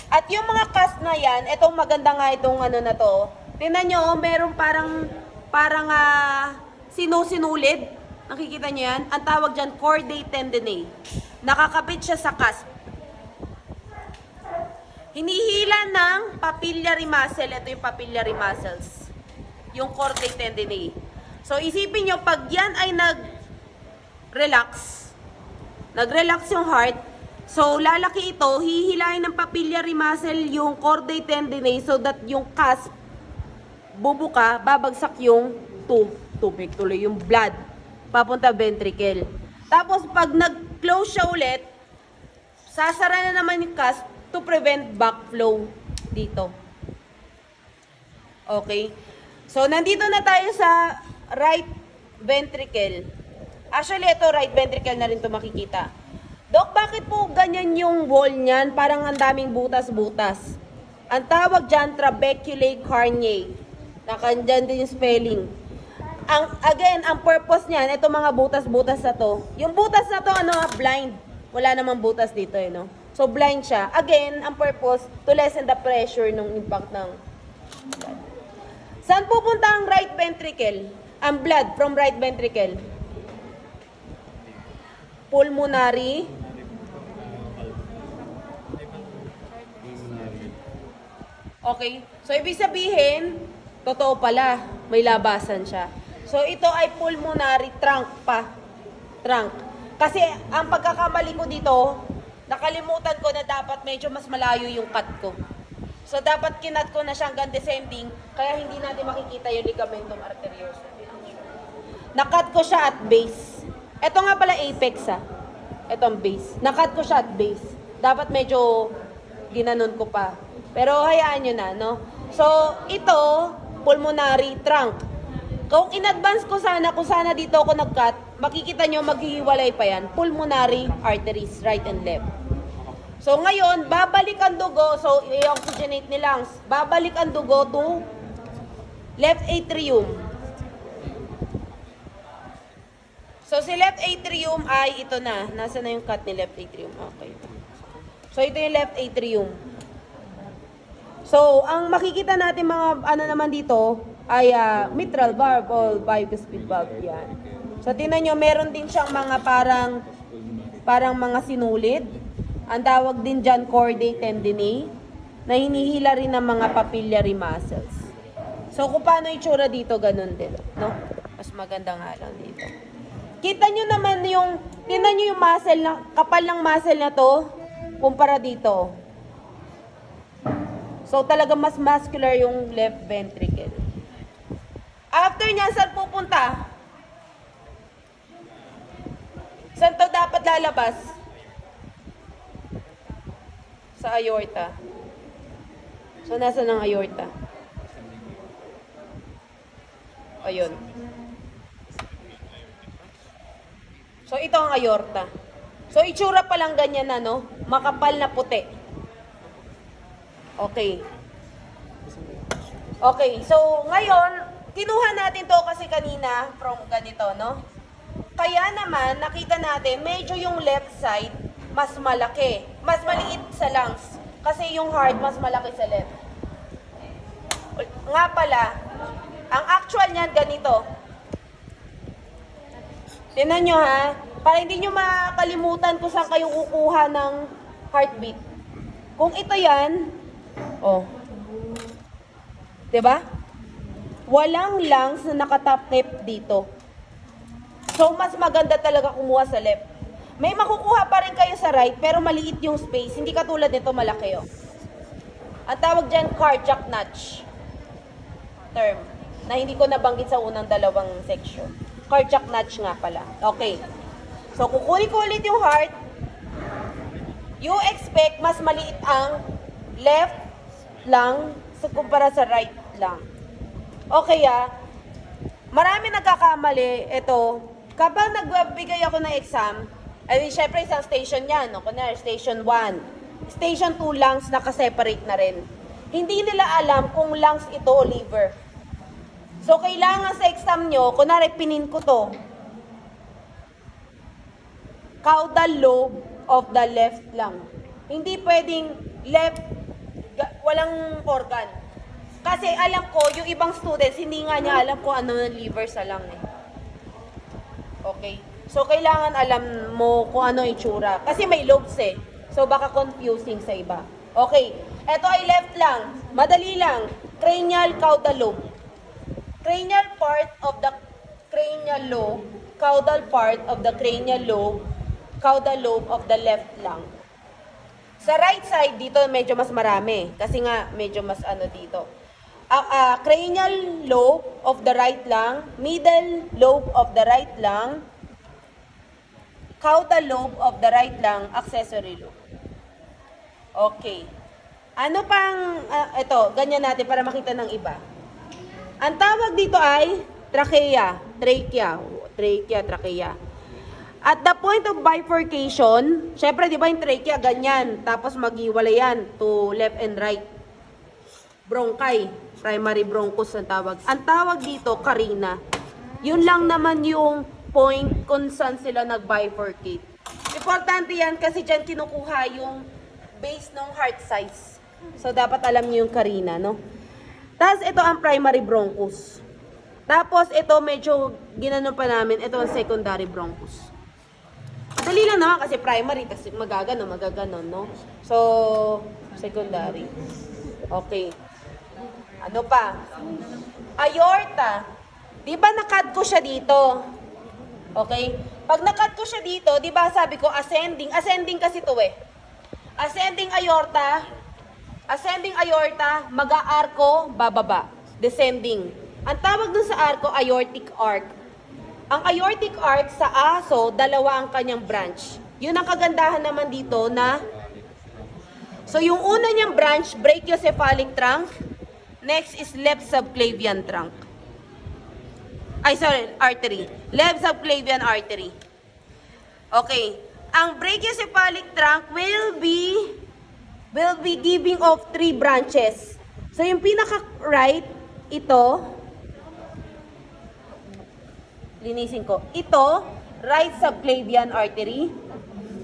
At yung mga cusp na yan, itong maganda nga itong na to. Tingnan nyo, meron parang sinusinulid. Nakikita nyo yan? Ang tawag dyan, chordae tendineae. Nakakabit siya sa cusp. Hinihila ng papillary muscle. Ito yung papillary muscles. Yung chordae tendineae. So, isipin nyo, pag yan ay nag-relax yung heart, so, lalaki ito, hihilahin ng papillary muscle yung chordae tendineae so that yung cusp, bubuka, babagsak yung tubig, tuloy yung blood, papunta ventricle. Tapos, pag nag-close siya ulit, sasara na naman yung cusp, to prevent backflow dito. Okay? So, nandito na tayo sa right ventricle. Actually, ito right ventricle na rin ito makikita. Dok, bakit po ganyan yung wall niyan? Parang ang daming butas-butas. Ang tawag dyan, trabeculae carneae. Nakandyan din yung spelling. Ang purpose niyan, ito mga butas-butas na to. Yung butas na to, blind. Wala namang butas dito, no? So, blind siya. Again, ang purpose, to lessen the pressure ng impact ng blood. Saan pupunta ang right ventricle? Ang blood from right ventricle? Pulmonary. Okay. So, ibig sabihin, totoo pala, may labasan siya. So, ito ay pulmonary trunk pa. Trunk. Kasi, ang pagkakamali ko dito, nakalimutan ko na dapat medyo mas malayo yung cut ko. So, dapat kinat ko na siyang hanggang descending, kaya hindi natin makikita yung ligamentum arteriosus. Nakat ko siya at base. Ito nga pala apex, Ito ang base. Nakat ko siya at base. Dapat medyo ginanon ko pa. Pero hayaan nyo na, no? So, ito, pulmonary trunk. Kung in-advance ko sana, kung sana dito ako nag-cut, makikita nyo maghihiwalay pa yan. Pulmonary arteries, right and left. So ngayon, babalik ang dugo, so i-oxygenate ni lungs. Babalik ang dugo to left atrium. So si left atrium ay ito na. Nasa na yung cut ni left atrium? Okay. So, ito yung left atrium. So, ang makikita natin mga ano naman dito ay mitral valve o bicuspid valve yan. So, tingnan nyo, meron din siyang mga parang mga sinulid. Ang tawag din dyan chordae tendineae na hinihila rin ng mga papillary muscles. So, kung paano itsura dito, ganun din. No? Mas maganda nga lang dito. Kita nyo naman tingnan nyo yung muscle na, kapal ng muscle na to, kumpara dito. So, talaga mas muscular yung left ventricle. After niya, saan pupunta? Saan to dapat lalabas? Sa aorta. So, nasa ng aorta? Ayun. So, ito ang aorta. So, itsura pa lang ganyan na, no? Makapal na puti. Okay. Okay, so, ngayon, kinuha natin to kasi kanina from ganito, no? Kaya naman, nakita natin, medyo yung left side, mas malaki. Mas maliit sa lungs. Kasi yung heart, mas malaki sa left. Nga pala, ang actual niyan, ganito. Tingnan nyo ha, para hindi nyo makalimutan kung saan kayo kukuha ng heartbeat. Kung ito yan, oh, diba? Walang lungs na nakatap dito. So, mas maganda talaga kumuha sa left. May makukuha pa rin kayo sa right, pero maliit yung space. Hindi katulad nito, malaki oh. Ang tawag dyan, cardiac notch term, na hindi ko nabanggit sa unang dalawang section. Cardiac notch nga pala. Okay. So, kukunin ko ulit yung heart. You expect mas maliit ang left lung sa kumpara sa right lung. Okay marami nagkakamali. Ito, kapag nagbibigay ako ng exam, ay syempre isang station yan, no? Kunyari, station 1. Station 2 lungs nakaseparate na rin. Hindi nila alam kung lungs ito o liver. So, kailangan sa exam nyo, kunwari pinin ko to, caudal lobe of the left lung. Hindi pwedeng left, walang organ. Kasi alam ko, yung ibang students, hindi nga niya alam kung ano ng liver sa lung eh. Okay? So, kailangan alam mo kung ano itsura. Kasi may lobes eh. So, baka confusing sa iba. Okay. Ito ay left lung. Madali lang. Cranial caudal lobe. Cranial part of the cranial lobe, caudal part of the cranial lobe, caudal lobe of the left lung. Sa right side, dito medyo mas marami. Kasi nga, medyo mas ano dito. Cranial lobe of the right lung, middle lobe of the right lung, caudal lobe of the right lung, accessory lobe. Okay. Ano pang, ito, ganyan natin para makita ng iba. Ang tawag dito ay trachea. At the point of bifurcation, syempre di ba yung trachea ganyan, tapos maghiwalay yan to left and right. Bronchi, primary bronchus ang tawag. Ang tawag dito, carina. Yun lang naman yung point kung saan sila nag-bifurcate. Importante yan kasi dyan kinukuha yung base ng heart size. So, dapat alam niyo yung carina, no? Tapos, ito ang primary bronchus. Tapos, ito medyo ginano pa namin, ito ang secondary bronchus. Dali lang naman kasi primary, kasi magaganon, no? So, secondary. Okay. Ano pa? Aorta. Di ba nakad ko siya dito? Okay? Pag nakad ko siya dito, di ba sabi ko ascending. Ascending kasi to eh. Ascending aorta, mag-aarko, bababa. Descending. Ang tawag dun sa arko, aortic arc. Ang aortic arc sa aso, dalawa ang kanyang branch. Yun ang kagandahan naman dito na, so yung una niyang branch, brachiocephalic trunk. Next is left subclavian trunk. Artery. Left subclavian artery. Okay. Ang brachiocephalic trunk will be giving off 3 branches. So, yung pinaka-right, ito, linisin ko. Ito, right subclavian artery,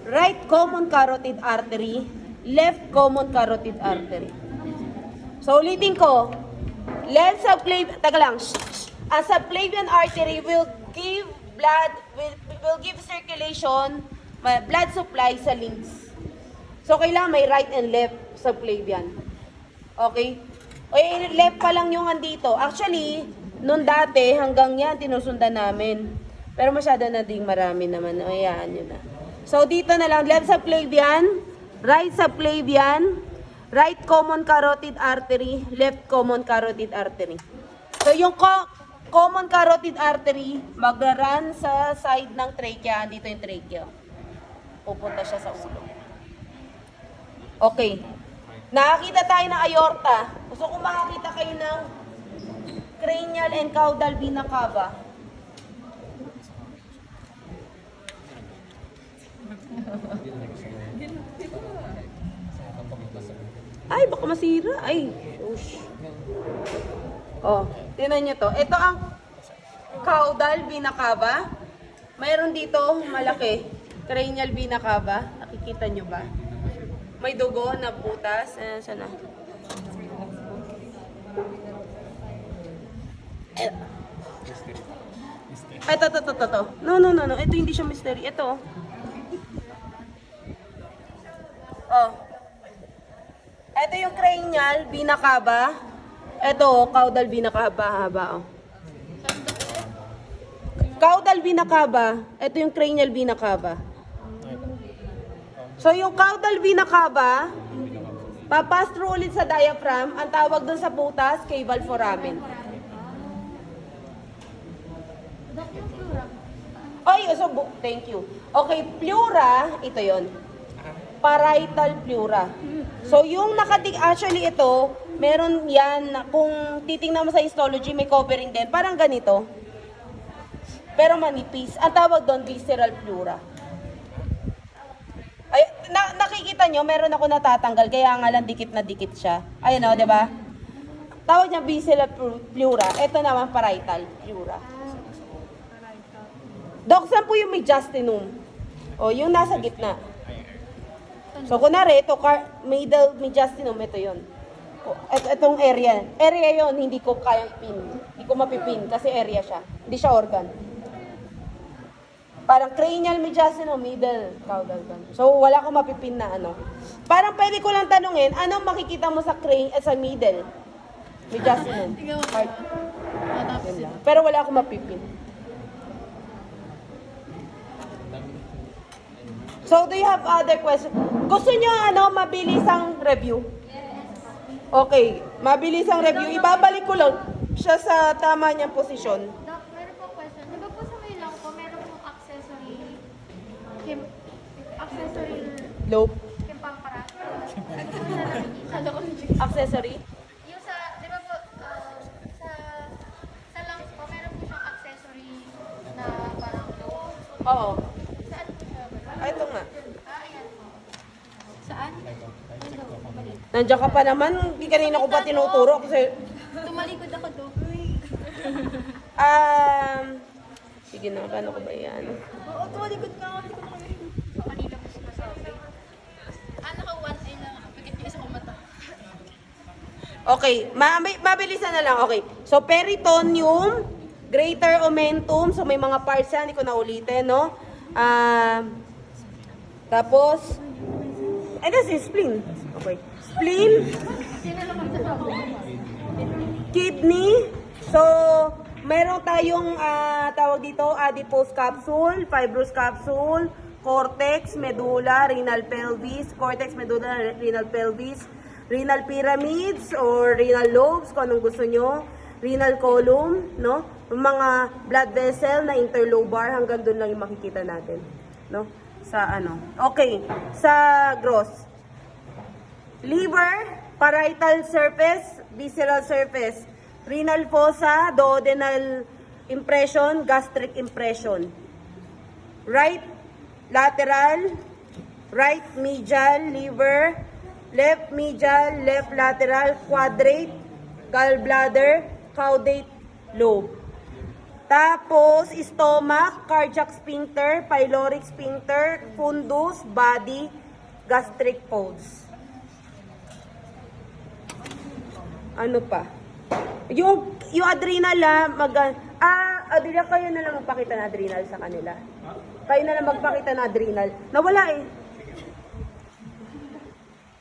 right common carotid artery, left common carotid artery. So, ulitin ko. Left subclavian, taga lang. A subclavian artery will give blood, will give circulation, blood supply sa limbs. So, kailangan may right and left subclavian. Okay? O, left pa lang yung andito. Actually, nung dati, hanggang yan, tinusundan namin. Pero masyado na ding marami naman. Ayan, yun na. So, dito na lang, left subclavian, right subclavian, right common carotid artery, left common carotid artery. So, yung common carotid artery, magra-run sa side ng trachea. Dito yung trachea. Pupunta siya sa ulo. Okay. Nakakita tayo ng aorta. Gusto ko makakita kayo ng cranial and caudal vena cava. Ay, baka masira. Ay, ush. Oh, tingnan nyo to. Ito ang caudal vena cava. Mayroon dito malaki. Cranial vena cava. Nakikita nyo ba? May dugo na butas. Sana. Ito. No. Ito hindi siya mystery. Ito. Oh. Ito yung cranial vena cava. Ito, caudal vena cava. Haba, oh. Caudal vena cava. Ito yung cranial vena cava. So, yung caudal vena cava, papass through ulit sa diaphragm. Ang tawag dun sa butas, caval foramen. Ay, so, thank you. Okay, pleura, ito yon. Parietal pleura. So, yung actually ito, meron yan, kung titingnan mo sa histology, may covering din. Parang ganito. Pero manipis. Ang tawag doon, visceral pleura. Ay, nakikita nyo, meron ako natatanggal, kaya nga lang dikit na dikit siya. Ayun o, di ba? Tawag niya visceral pleura. Ito naman, parietal pleura. Dok, saan po yung mediastinum? O, yung nasa gitna. So, kunwari, ito, middle mediastinum, ito yun. Itong area. Area yon, hindi ko kayang pin. Hindi ko mapipin kasi area siya. Hindi siya organ. Parang cranial mediastinum, middle caudal. So, wala akong mapipin na ano. Parang pwede ko lang tanungin, anong makikita mo sa sa middle? Mediastinum. Part. Pero wala akong mapipin. So, do you have other questions? Gusto nyo, mabilis ang review? Okay, mabilis ang review. Ibabalik ko lang siya sa tama niyang posisyon. Doc, meron po question. Di ba po sa may lang po, meron pong accessory Lobe. kimpampara? Accessory. Yung sa, di ba po, sa lungs po, meron po siyang accessory na parang lobe. Oo. Saan po siya? Ay, ito nga. Ayan po. Saan? Nandiyan ka pa naman. Hindi kanina ko pa tinuturo kasi... Tumalikod ako, Doc. Sige na, paano ko ba yan? Oo, tumalikod ka. Kanina po sinasabi. Naka one eye lang. Pagkat hindi sa kumata. Okay, mabilisan na lang. Okay. So, peritoneum, greater omentum. So, may mga parts yan. Hindi ko na ulitin, no? Tapos, this is spleen. Okay. Spleen, kidney. So, meron tayong tawag dito, adipose capsule, fibrous capsule, cortex, medulla, renal pelvis, cortex, medulla, renal pelvis, renal pyramids or renal lobes, kung anong gusto nyo, renal column, no? Mga blood vessel na interlobar, hanggang doon lang yung makikita natin, no? Sa Okay, sa gross. Liver, parietal surface, visceral surface, renal fossa, duodenal impression, gastric impression. Right lateral, right medial, liver, left medial, left lateral, quadrate, gallbladder, caudate lobe. Tapos, stomach, cardiac sphincter, pyloric sphincter, fundus, body, gastric folds. Ano pa? Yung adrenal adrenal, kayo na lang magpakita ng adrenal sa kanila. Kayo na lang magpakita ng adrenal. Nawala eh.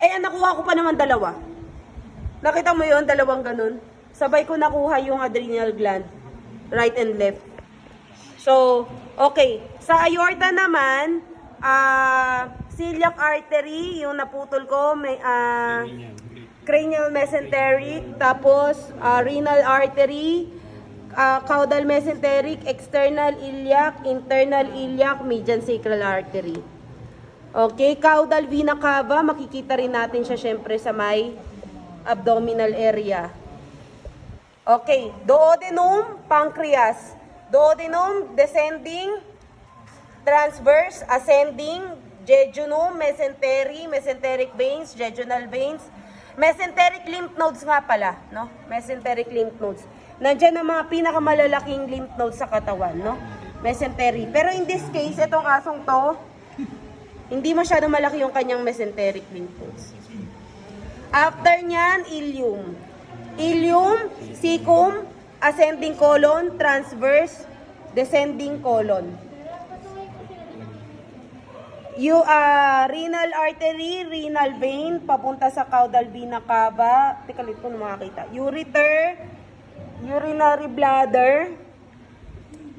Ang nakuha ko pa naman dalawa. Nakita mo yun, dalawang ganun. Sabay ko nakuha yung adrenal gland. Right and left. So, okay. Sa aorta naman, celiac artery, yung naputol ko, may cranial mesenteric, tapos renal artery, caudal mesenteric, external iliac, internal iliac, median sacral artery. Okay, caudal vena cava, makikita rin natin siya syempre sa may abdominal area. Okay, duodenum, pancreas. Duodenum, descending, transverse, ascending, jejunum, mesenteric veins, jejunal veins, mesenteric lymph nodes nga pala, no? Mesenteric lymph nodes. Nandiyan ang mga pinakamalalaking lymph nodes sa katawan, no? Mesenteric. Pero in this case, itong asong to, hindi masyado malaki yung kanyang mesenteric lymph nodes. After nyan, ilium. Ilium, cecum, ascending colon, transverse, descending colon. Renal artery, renal vein, papunta sa caudal vena cava. Teka, lito ko na makakita. Ureter, urinary bladder.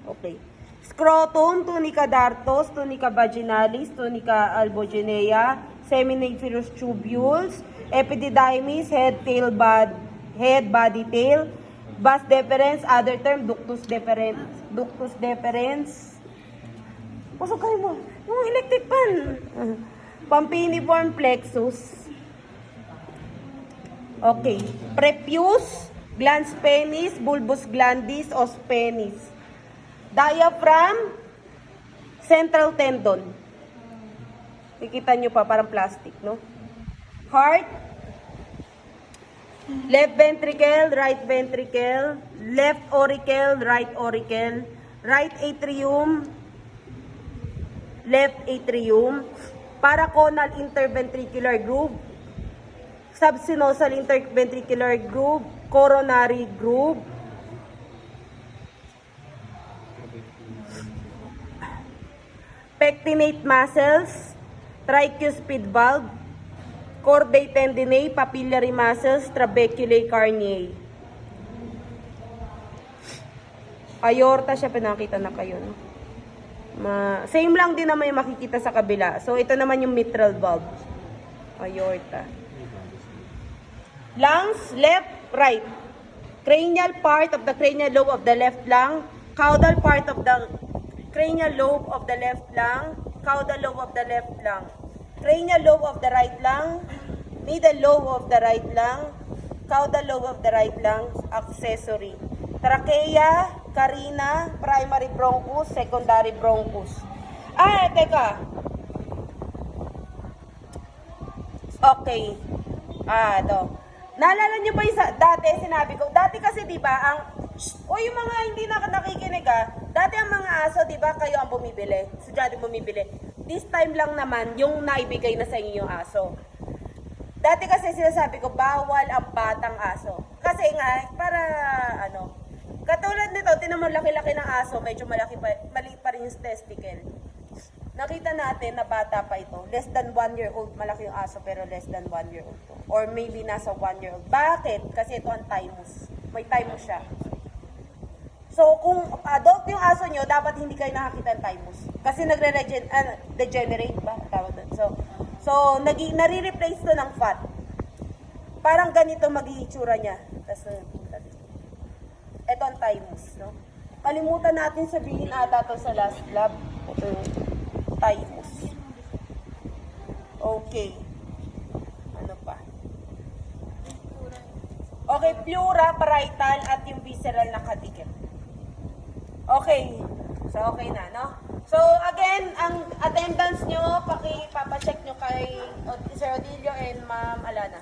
Okay. Scrotum, tunica dartos, tunica vaginalis, tunica albuginea, seminiferous tubules, epididymis, head, body, tail, vas deferens, other term, ductus deferens. Pasok kayo mo. Yung electric pan. Pampiniform plexus. Okay. Prepuce, glans penis, bulbus glandis, os penis. Diaphragm, central tendon. Kikita nyo pa, parang plastic, no? Heart, left ventricle, right ventricle, left auricle, right atrium, left atrium, paraconal interventricular groove, subsinosal interventricular groove, coronary groove, pectinate muscles, tricuspid valve, chordae tendinae, papillary muscles, trabeculae carneae. Aorta siya, pinakita na kayo, no? Same lang din naman yung makikita sa kabila. So, ito naman yung mitral valve. Aorta. Lungs, left, right. Cranial part of the cranial lobe of the left lung. Caudal part of the cranial lobe of the left lung. Caudal lobe of the left lung. Cranial lobe of the right lung. Middle lobe of the right lung. Caudal lobe of the right lung. Accessory. Trachea, carina, primary bronchus, secondary bronchus. Teka. Okay. Ito. Naalala niyo ba yung dati sinabi ko? Dati kasi 'di ba yung mga hindi nakikinig dati ang mga aso 'di ba kayo ang bumibili. Sudyado bumibili. This time lang naman yung naibigay na sa inyo yung aso. Dati kasi sinasabi ko bawal ang batang aso. Kasi nga para katulad nito, tinan mo laki-laki ng aso, medyo maliit pa rin yung testicle. Nakita natin na bata pa ito. Less than 1 year old, malaki yung aso pero less than 1 year old to. Or maybe nasa 1 year old. Bakit? Kasi ito ang thymus. May thymus siya. So, kung adult yung aso nyo, dapat hindi kayo nakakita ng thymus. Kasi degenerate ba? Tawag doon. So nare-replace to ng fat. Parang ganito mag-iitsura niya. Tapos, ito ang thymus, no? Kalimutan natin sabihin ata to sa last lab. Ito yung thymus. Okay. Ano pa? Okay, pleura, parietal, at yung visceral na kadikit. Okay. So, okay na, no? So, again, ang attendance nyo, papacheck nyo kay Sir Odilio and Ma'am Alana.